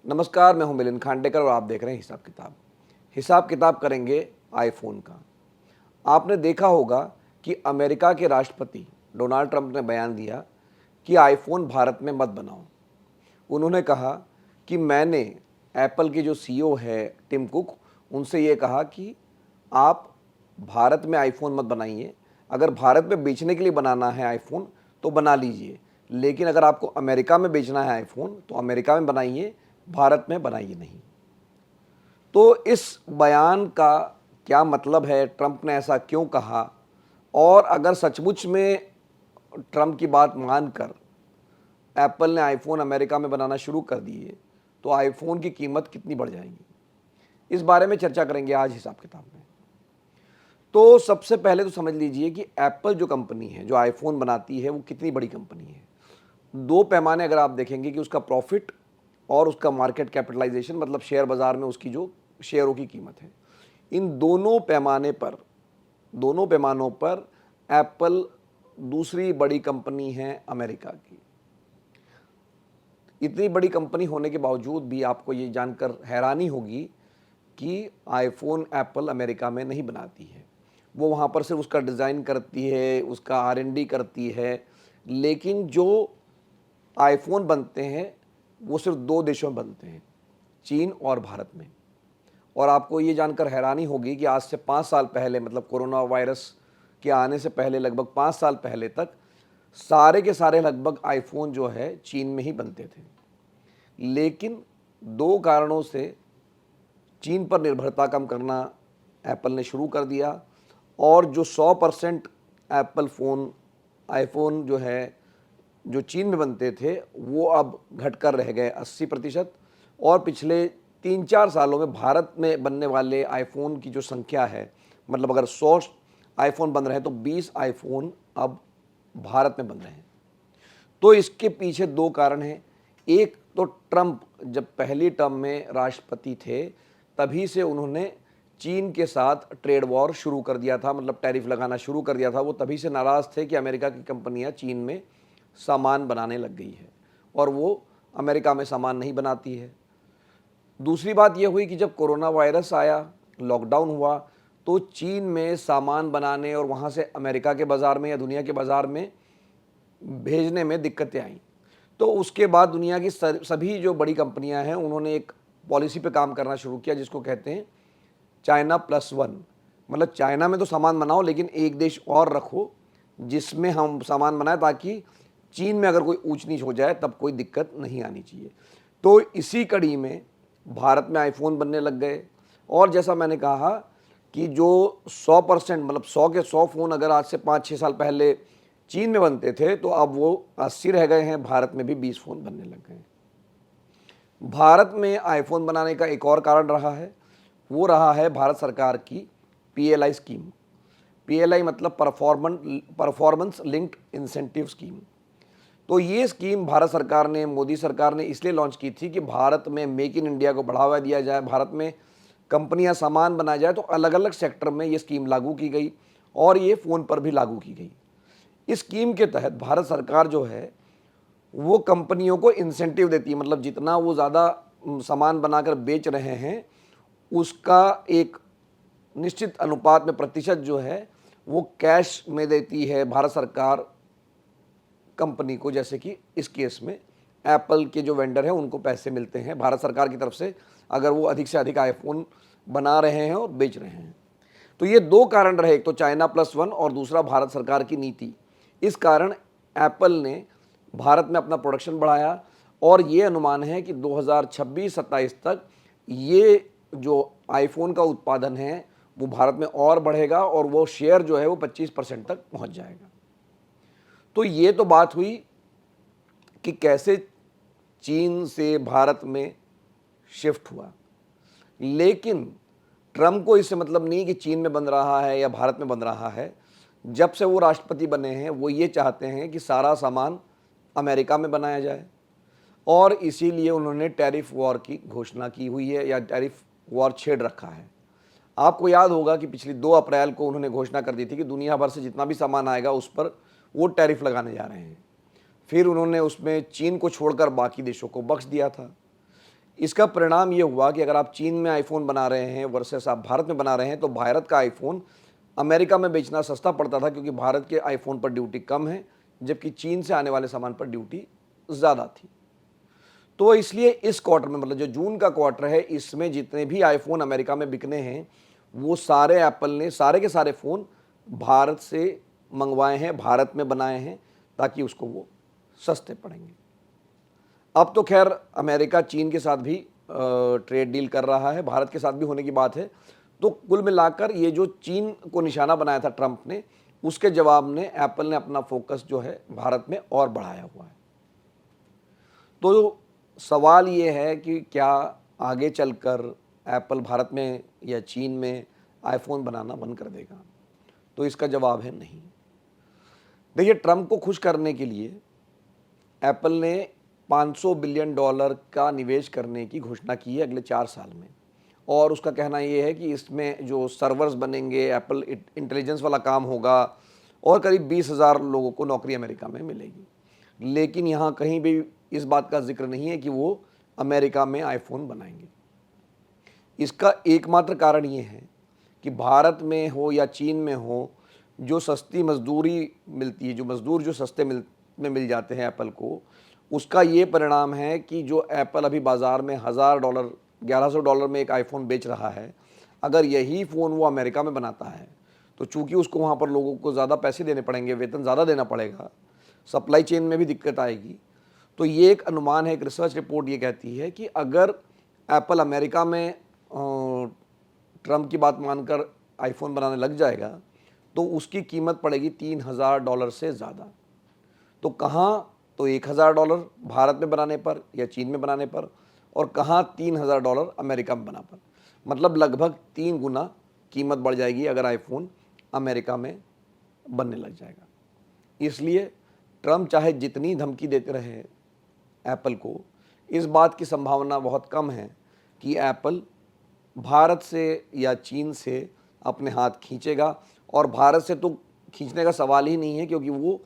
नमस्कार, मैं हूं मिलिंद खांडेकर और आप देख रहे हैं हिसाब किताब करेंगे आईफोन का। आपने देखा होगा कि अमेरिका के राष्ट्रपति डोनाल्ड ट्रंप ने बयान दिया कि आईफोन भारत में मत बनाओ। उन्होंने कहा कि मैंने एप्पल के जो सीईओ है टिम कुक, उनसे ये कहा कि आप भारत में आईफोन मत बनाइए। अगर भारत में बेचने के लिए बनाना है आईफोन तो बना लीजिए, लेकिन अगर आपको अमेरिका में बेचना है आईफोन तो अमेरिका में बनाइए, भारत में बनाइए नहीं। तो इस बयान का क्या मतलब है, ट्रंप ने ऐसा क्यों कहा, और अगर सचमुच में ट्रंप की बात मानकर एप्पल ने आईफोन अमेरिका में बनाना शुरू कर दिए तो आईफोन की कीमत कितनी बढ़ जाएगी, इस बारे में चर्चा करेंगे आज हिसाब किताब में। तो सबसे पहले तो समझ लीजिए कि एप्पल जो कंपनी है, जो आईफोन बनाती है, वो कितनी बड़ी कंपनी है। दो पैमाने अगर आप देखेंगे कि उसका प्रॉफिट और उसका मार्केट कैपिटलाइजेशन, मतलब शेयर बाजार में उसकी जो शेयरों की कीमत है, इन दोनों पैमानों पर एप्पल दूसरी बड़ी कंपनी है अमेरिका की। इतनी बड़ी कंपनी होने के बावजूद भी आपको ये जानकर हैरानी होगी कि आईफोन एप्पल अमेरिका में नहीं बनाती है। वो वहाँ पर सिर्फ उसका डिज़ाइन करती है, उसका R&D करती है, लेकिन जो आईफोन बनते हैं वो सिर्फ दो देशों में बनते हैं, चीन और भारत में। और आपको ये जानकर हैरानी होगी कि आज से 5 साल पहले, मतलब कोरोना वायरस के आने से पहले लगभग 5 साल पहले तक सारे के सारे लगभग आईफोन जो है चीन में ही बनते थे। लेकिन दो कारणों से चीन पर निर्भरता कम करना एप्पल ने शुरू कर दिया, और जो 100% एप्पल आईफोन जो है, जो चीन में बनते थे, वो अब घटकर रह गए 80%। और पिछले 3-4 सालों में भारत में बनने वाले आईफोन की जो संख्या है, मतलब अगर 100 आईफोन बन रहे हैं तो 20 आईफोन अब भारत में बन रहे हैं। तो इसके पीछे दो कारण हैं। एक तो ट्रंप जब पहली टर्म में राष्ट्रपति थे तभी से उन्होंने चीन के साथ ट्रेड वॉर शुरू कर दिया था, मतलब टैरिफ लगाना शुरू कर दिया था। वो तभी से नाराज़ थे कि अमेरिका की कंपनियां चीन में सामान बनाने लग गई है और वो अमेरिका में सामान नहीं बनाती है। दूसरी बात यह हुई कि जब कोरोना वायरस आया, लॉकडाउन हुआ, तो चीन में सामान बनाने और वहाँ से अमेरिका के बाज़ार में या दुनिया के बाज़ार में भेजने में दिक्कतें आईं। तो उसके बाद दुनिया की सभी जो बड़ी कंपनियां हैं, उन्होंने एक पॉलिसी पे काम करना शुरू किया जिसको कहते हैं चाइना प्लस वन। मतलब चाइना में तो सामान बनाओ, लेकिन एक देश और रखो जिसमें हम सामान बनाएं, ताकि चीन में अगर कोई ऊंच नीच हो जाए तब कोई दिक्कत नहीं आनी चाहिए। तो इसी कड़ी में भारत में आईफोन बनने लग गए। और जैसा मैंने कहा कि जो 100%, मतलब 100 के 100 फ़ोन अगर आज से 5-6 साल पहले चीन में बनते थे, तो अब वो 80 रह गए हैं, भारत में भी 20 फ़ोन बनने लग गए हैं। भारत में आईफोन बनाने का एक और कारण रहा है, वो रहा है भारत सरकार की PLI स्कीम। PLI मतलब परफॉर्मेंस लिंक्ड इंसेंटिव स्कीम। तो ये स्कीम भारत सरकार ने, मोदी सरकार ने इसलिए लॉन्च की थी कि भारत में मेक इन इंडिया को बढ़ावा दिया जाए, भारत में कंपनियां सामान बनाया जाए। तो अलग अलग सेक्टर में ये स्कीम लागू की गई और ये फ़ोन पर भी लागू की गई। इस स्कीम के तहत भारत सरकार जो है वो कंपनियों को इंसेंटिव देती है, मतलब जितना वो ज़्यादा सामान बनाकर बेच रहे हैं उसका एक निश्चित अनुपात में प्रतिशत जो है वो कैश में देती है भारत सरकार कंपनी को। जैसे कि इस केस में एप्पल के जो वेंडर हैं उनको पैसे मिलते हैं भारत सरकार की तरफ से, अगर वो अधिक से अधिक आईफोन बना रहे हैं और बेच रहे हैं। तो ये दो कारण रहे, एक तो चाइना प्लस वन और दूसरा भारत सरकार की नीति। इस कारण एप्पल ने भारत में अपना प्रोडक्शन बढ़ाया और ये अनुमान है कि 2026-27 तक ये जो आईफोन का उत्पादन है वो भारत में और बढ़ेगा और वो शेयर जो है वो 25% तक पहुंच जाएगा। तो ये तो बात हुई कि कैसे चीन से भारत में शिफ्ट हुआ, लेकिन ट्रंप को इससे मतलब नहीं कि चीन में बन रहा है या भारत में बन रहा है। जब से वो राष्ट्रपति बने हैं वो ये चाहते हैं कि सारा सामान अमेरिका में बनाया जाए, और इसीलिए उन्होंने टैरिफ वॉर की घोषणा की हुई है या टैरिफ वॉर छेड़ रखा है। आपको याद होगा कि पिछली 2 अप्रैल को उन्होंने घोषणा कर दी थी कि दुनिया भर से जितना भी सामान आएगा उस पर वो टैरिफ लगाने जा रहे हैं। फिर उन्होंने उसमें चीन को छोड़कर बाकी देशों को बख्श दिया था। इसका परिणाम ये हुआ कि अगर आप चीन में आईफोन बना रहे हैं वर्सेस आप भारत में बना रहे हैं, तो भारत का आईफोन अमेरिका में बेचना सस्ता पड़ता था, क्योंकि भारत के आईफोन पर ड्यूटी कम है, जबकि चीन से आने वाले सामान पर ड्यूटी ज़्यादा थी। तो इसलिए इस क्वार्टर में, मतलब जो जून का क्वार्टर है, इसमें जितने भी आईफोन अमेरिका में बिकने हैं, वो सारे एप्पल ने सारे के सारे फ़ोन भारत से मंगवाए हैं, भारत में बनाए हैं, ताकि उसको वो सस्ते पड़ेंगे। अब तो खैर अमेरिका चीन के साथ भी ट्रेड डील कर रहा है, भारत के साथ भी होने की बात है। तो कुल मिलाकर ये जो चीन को निशाना बनाया था ट्रंप ने, उसके जवाब में एप्पल ने अपना फोकस जो है भारत में और बढ़ाया हुआ है। तो सवाल ये है कि क्या आगे चलकर एप्पल भारत में या चीन में आईफोन बनाना बंद कर देगा? तो इसका जवाब है नहीं। देखिए, ट्रंप को खुश करने के लिए एप्पल ने $500 बिलियन का निवेश करने की घोषणा की है अगले 4 साल में, और उसका कहना ये है कि इसमें जो सर्वर्स बनेंगे, एप्पल इंटेलिजेंस वाला काम होगा, और करीब 20,000 लोगों को नौकरी अमेरिका में मिलेगी। लेकिन यहाँ कहीं भी इस बात का जिक्र नहीं है कि वो अमेरिका में आईफोन बनाएंगे। इसका एकमात्र कारण ये है कि भारत में हो या चीन में हो, जो सस्ती मजदूरी मिलती है, जो मजदूर जो सस्ते मिल जाते हैं एप्पल को, उसका ये परिणाम है कि जो एप्पल अभी बाज़ार में $1,000 $1,100 में एक आईफोन बेच रहा है, अगर यही फ़ोन वो अमेरिका में बनाता है, तो चूंकि उसको वहाँ पर लोगों को ज़्यादा पैसे देने पड़ेंगे, वेतन ज़्यादा देना पड़ेगा, सप्लाई चेन में भी दिक्कत आएगी। तो ये एक अनुमान है, एक रिसर्च रिपोर्ट ये कहती है कि अगर एप्पल अमेरिका में ट्रंप की बात मानकर आईफोन बनाने लग जाएगा, तो उसकी कीमत पड़ेगी $3,000 से ज़्यादा। तो कहाँ तो $1,000 भारत में बनाने पर या चीन में बनाने पर, और कहाँ $3,000 अमेरिका में बना पर, मतलब लगभग 3 गुना कीमत बढ़ जाएगी अगर आईफोन अमेरिका में बनने लग जाएगा। इसलिए ट्रंप चाहे जितनी धमकी देते रहे एप्पल को, इस बात की संभावना बहुत कम है कि एप्पल भारत से या चीन से अपने हाथ खींचेगा। और भारत से तो खींचने का सवाल ही नहीं है, क्योंकि वो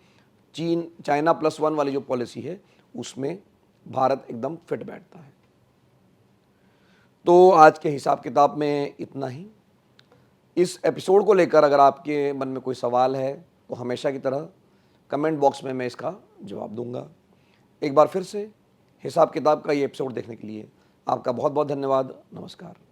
चाइना +1 वाली जो पॉलिसी है, उसमें भारत एकदम फिट बैठता है। तो आज के हिसाब किताब में इतना ही। इस एपिसोड को लेकर अगर आपके मन में कोई सवाल है, तो हमेशा की तरह कमेंट बॉक्स में मैं इसका जवाब दूंगा। एक बार फिर से हिसाब किताब का ये एपिसोड देखने के लिए आपका बहुत बहुत धन्यवाद। नमस्कार।